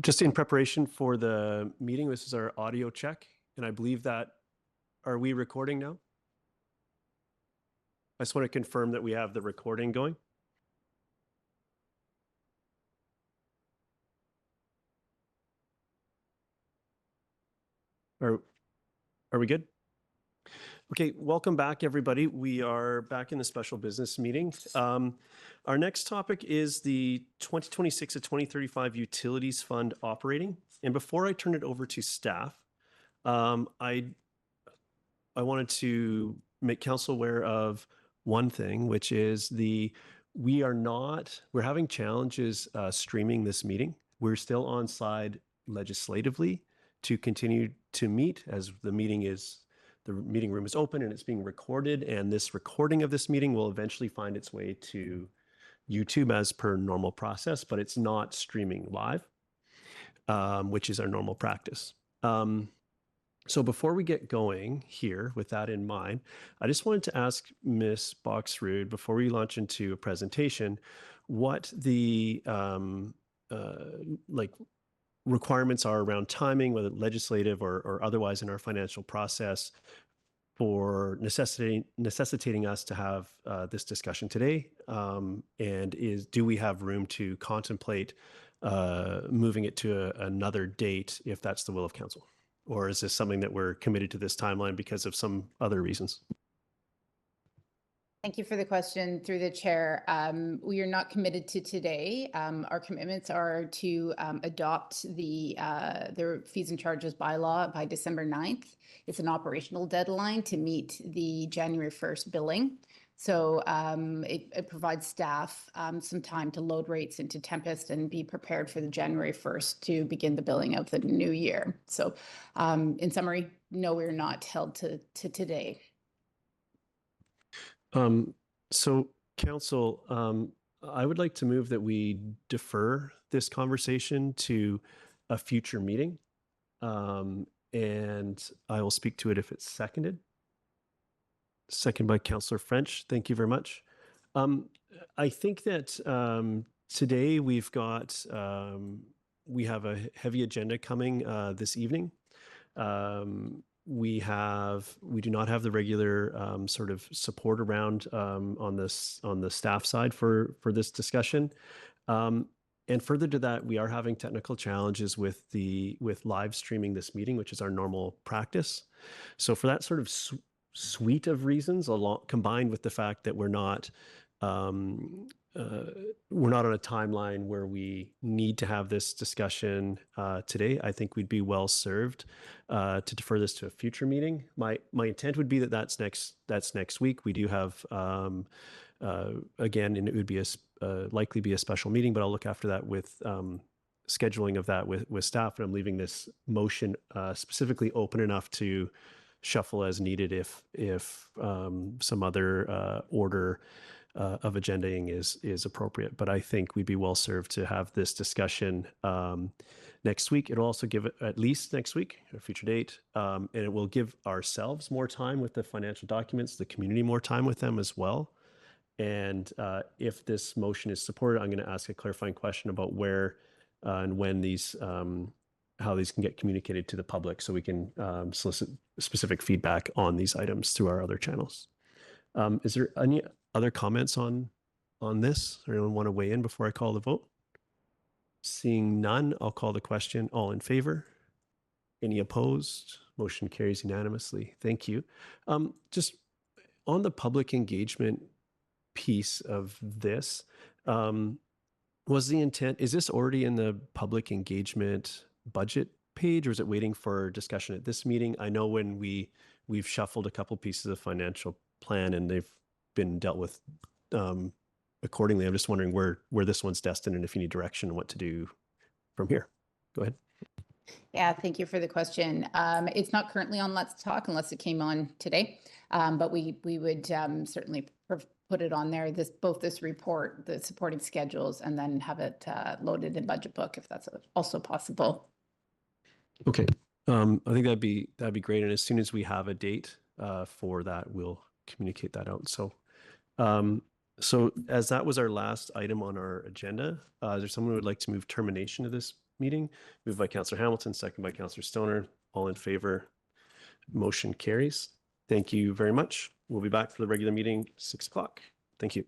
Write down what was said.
Just in preparation for the meeting, this is our audio check, and I believe that, are we recording now? I just want to confirm that we have the recording going. Are, are we good? Okay, welcome back, everybody. We are back in the special business meeting. Our next topic is the 2026 to 2035 Utilities Fund operating. And before I turn it over to staff, I wanted to make council aware of one thing, which is we're having challenges streaming this meeting. We're still on side legislatively to continue to meet as the meeting room is open and it's being recorded. And this recording of this meeting will eventually find its way to YouTube as per normal process, but it's not streaming live, which is our normal practice. So before we get going here, with that in mind, I just wanted to ask Ms. Boxrood, before we launch into a presentation, what the requirements are around timing, whether legislative or otherwise in our financial process, for necessitating us to have this discussion today, and do we have room to contemplate moving it to another date if that's the will of council? Or is this something that we're committed to this timeline because of some other reasons? Thank you for the question through the chair. We are not committed to today. Our commitments are to adopt the fees and charges bylaw by December 9th. It's an operational deadline to meet the January 1st billing. So it provides staff some time to load rates into Tempest and be prepared for the January 1st to begin the billing of the new year. So in summary, no, we're not held to today. So council, I would like to move that we defer this conversation to a future meeting. And I will speak to it if it's seconded. Second by Councillor French. Thank you very much. I think that today we have a heavy agenda coming this evening. We do not have the regular sort of support around on the staff side for this discussion. And further to that, we are having technical challenges with live streaming this meeting, which is our normal practice. So for that sort of suite of reasons, combined with the fact that we're not on a timeline where we need to have this discussion today, I think we'd be well served to defer this to a future meeting. My intent would be that's next week. We do have again, and it would be likely be a special meeting, but I'll look after that with scheduling of that with staff. And I'm leaving this motion specifically open enough to shuffle as needed if some other order of agendaing is appropriate. But I think we'd be well served to have this discussion next week. It'll also give it at least next week, a future date, and it will give ourselves more time with the financial documents, the community more time with them as well. And if this motion is supported, I'm going to ask a clarifying question about where and when how these can get communicated to the public, so we can solicit specific feedback on these items through our other channels. Is there any other comments on this, or anyone want to weigh in before I call the vote? Seeing none, I'll call the question. All in favor? Any opposed? Motion carries unanimously. Thank you. Just on the public engagement piece of this, was the intent, is this already in the public engagement budget page, or is it waiting for discussion at this meeting? I know when we've shuffled a couple pieces of financial plan and they've been dealt with accordingly. I'm just wondering where this one's destined and if you need direction on what to do from here. Go ahead. Yeah, thank you for the question. It's not currently on Let's Talk unless it came on today, but we would certainly put it on there, both this report, the supporting schedules, and then have it loaded in budget book if that's also possible. Okay, I think that'd be great. And as soon as we have a date for that, we'll communicate that out. So, so as that was our last item on our agenda, is there someone who would like to move termination of this meeting. Moved by Councillor Hamilton, second by Councillor Stoner. All in favor? Motion carries. Thank you very much. We'll be back for the regular meeting, 6 o'clock. Thank you.